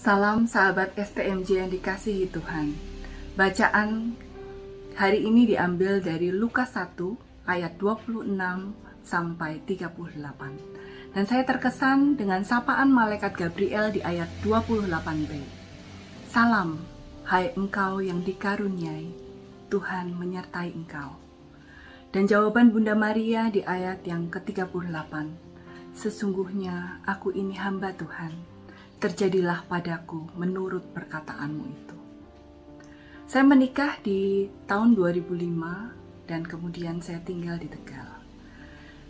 Salam sahabat STMJ yang dikasihi Tuhan. Bacaan hari ini diambil dari Lukas 1 ayat 26 sampai 38. Dan saya terkesan dengan sapaan malaikat Gabriel di ayat 28b. Salam, hai engkau yang dikaruniai, Tuhan menyertai engkau. Dan jawaban Bunda Maria di ayat yang ke-38. Sesungguhnya aku ini hamba Tuhan. Terjadilah padaku menurut perkataanmu itu. Saya menikah di tahun 2005 dan kemudian saya tinggal di Tegal.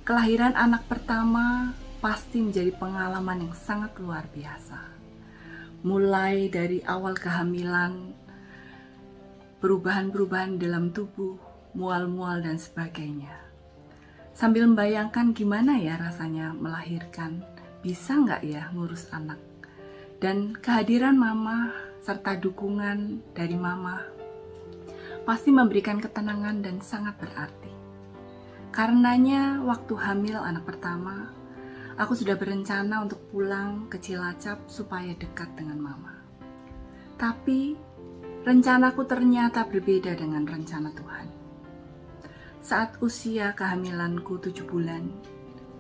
Kelahiran anak pertama pasti menjadi pengalaman yang sangat luar biasa. Mulai dari awal kehamilan, perubahan-perubahan dalam tubuh, mual-mual dan sebagainya. Sambil membayangkan gimana ya rasanya melahirkan, bisa nggak ya ngurus anak. Dan kehadiran mama serta dukungan dari mama pasti memberikan ketenangan dan sangat berarti. Karenanya waktu hamil anak pertama, aku sudah berencana untuk pulang ke Cilacap supaya dekat dengan mama. Tapi rencanaku ternyata berbeda dengan rencana Tuhan. Saat usia kehamilanku 7 bulan,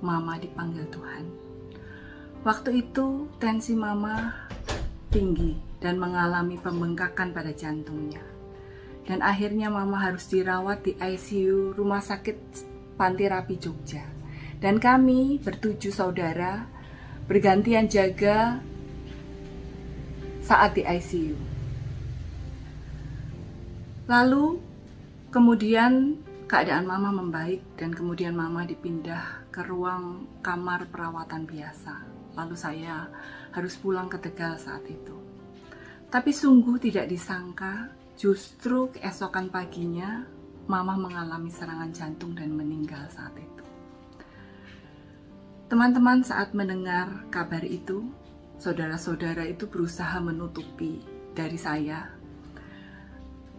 mama dipanggil Tuhan. Waktu itu tensi mama tinggi dan mengalami pembengkakan pada jantungnya. Dan akhirnya mama harus dirawat di ICU Rumah Sakit Panti Rapi Jogja. Dan kami bertujuh saudara bergantian jaga saat di ICU. Lalu kemudian keadaan mama membaik dan kemudian mama dipindah ke ruang kamar perawatan biasa. Lalu saya harus pulang ke Tegal saat itu. Tapi sungguh tidak disangka, justru keesokan paginya, mama mengalami serangan jantung dan meninggal saat itu. Teman-teman saat mendengar kabar itu, saudara-saudara itu berusaha menutupi dari saya.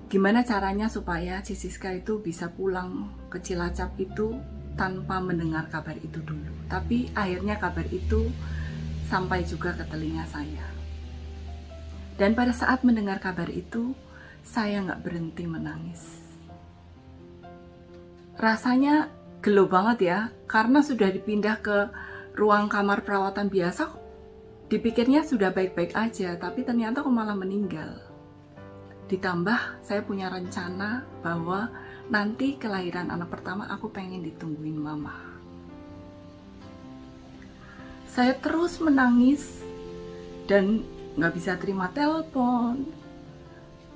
Gimana caranya supaya Siska itu bisa pulang ke Cilacap itu tanpa mendengar kabar itu dulu. Tapi akhirnya kabar itu sampai juga ke telinga saya. Dan pada saat mendengar kabar itu, saya nggak berhenti menangis. Rasanya gelo banget ya, karena sudah dipindah ke ruang kamar perawatan biasa, dipikirnya sudah baik-baik aja, tapi ternyata kok malah meninggal. Ditambah saya punya rencana bahwa nanti kelahiran anak pertama aku pengen ditungguin mama. Saya terus menangis dan nggak bisa terima telepon,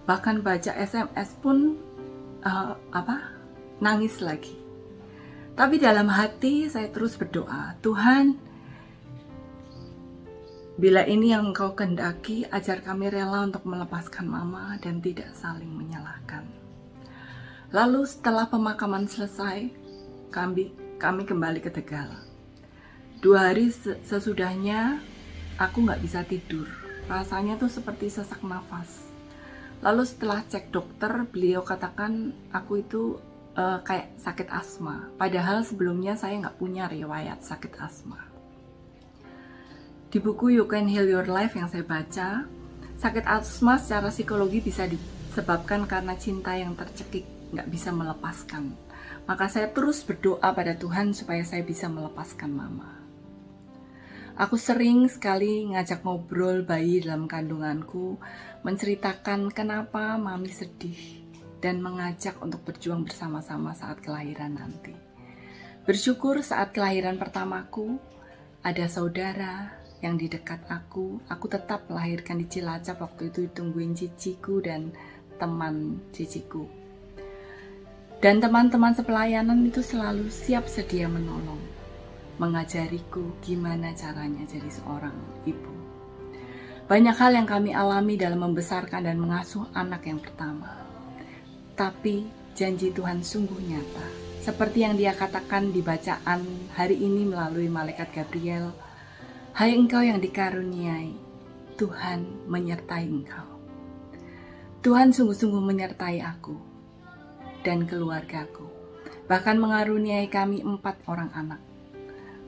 bahkan baca SMS pun nangis lagi. Tapi dalam hati saya terus berdoa, Tuhan, bila ini yang Engkau kehendaki, ajar kami rela untuk melepaskan mama dan tidak saling menyalahkan. Lalu setelah pemakaman selesai, kami kembali ke Tegal. 2 hari sesudahnya, aku nggak bisa tidur. Rasanya tuh seperti sesak nafas. Lalu setelah cek dokter, beliau katakan aku itu kayak sakit asma. Padahal sebelumnya saya nggak punya riwayat sakit asma. Di buku You Can Heal Your Life yang saya baca, sakit asma secara psikologi bisa disebabkan karena cinta yang tercekik, nggak bisa melepaskan. Maka saya terus berdoa pada Tuhan supaya saya bisa melepaskan mama. Aku sering sekali ngajak ngobrol bayi dalam kandunganku, menceritakan kenapa mami sedih, dan mengajak untuk berjuang bersama-sama saat kelahiran nanti. Bersyukur saat kelahiran pertamaku, ada saudara yang di dekat aku tetap melahirkan di Cilacap. Waktu itu ditungguin ciciku dan teman ciciku. Dan teman-teman sepelayanan itu selalu siap sedia menolong, mengajariku gimana caranya jadi seorang ibu. Banyak hal yang kami alami dalam membesarkan dan mengasuh anak yang pertama. Tapi janji Tuhan sungguh nyata. Seperti yang Dia katakan di bacaan hari ini melalui malaikat Gabriel, hai engkau yang dikaruniai, Tuhan menyertai engkau. Tuhan sungguh-sungguh menyertai aku dan keluargaku. Bahkan mengaruniai kami 4 orang anak.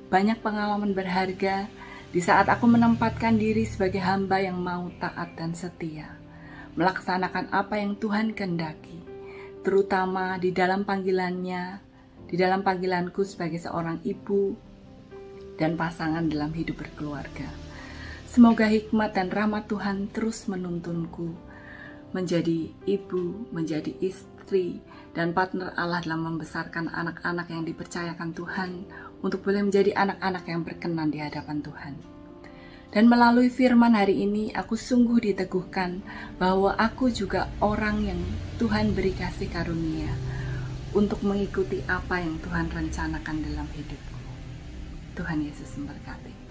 Banyak pengalaman berharga Di saat aku menempatkan diri sebagai hamba yang mau taat dan setia, melaksanakan apa yang Tuhan kehendaki, terutama di dalam panggilanku sebagai seorang ibu dan pasangan dalam hidup berkeluarga. Semoga hikmat dan rahmat Tuhan terus menuntunku menjadi ibu, menjadi istri, dan partner Allah dalam membesarkan anak-anak yang dipercayakan Tuhan untuk boleh menjadi anak-anak yang berkenan di hadapan Tuhan. Dan melalui firman hari ini, aku sungguh diteguhkan bahwa aku juga orang yang Tuhan beri kasih karunia untuk mengikuti apa yang Tuhan rencanakan dalam hidupku. Tuhan Yesus memberkati.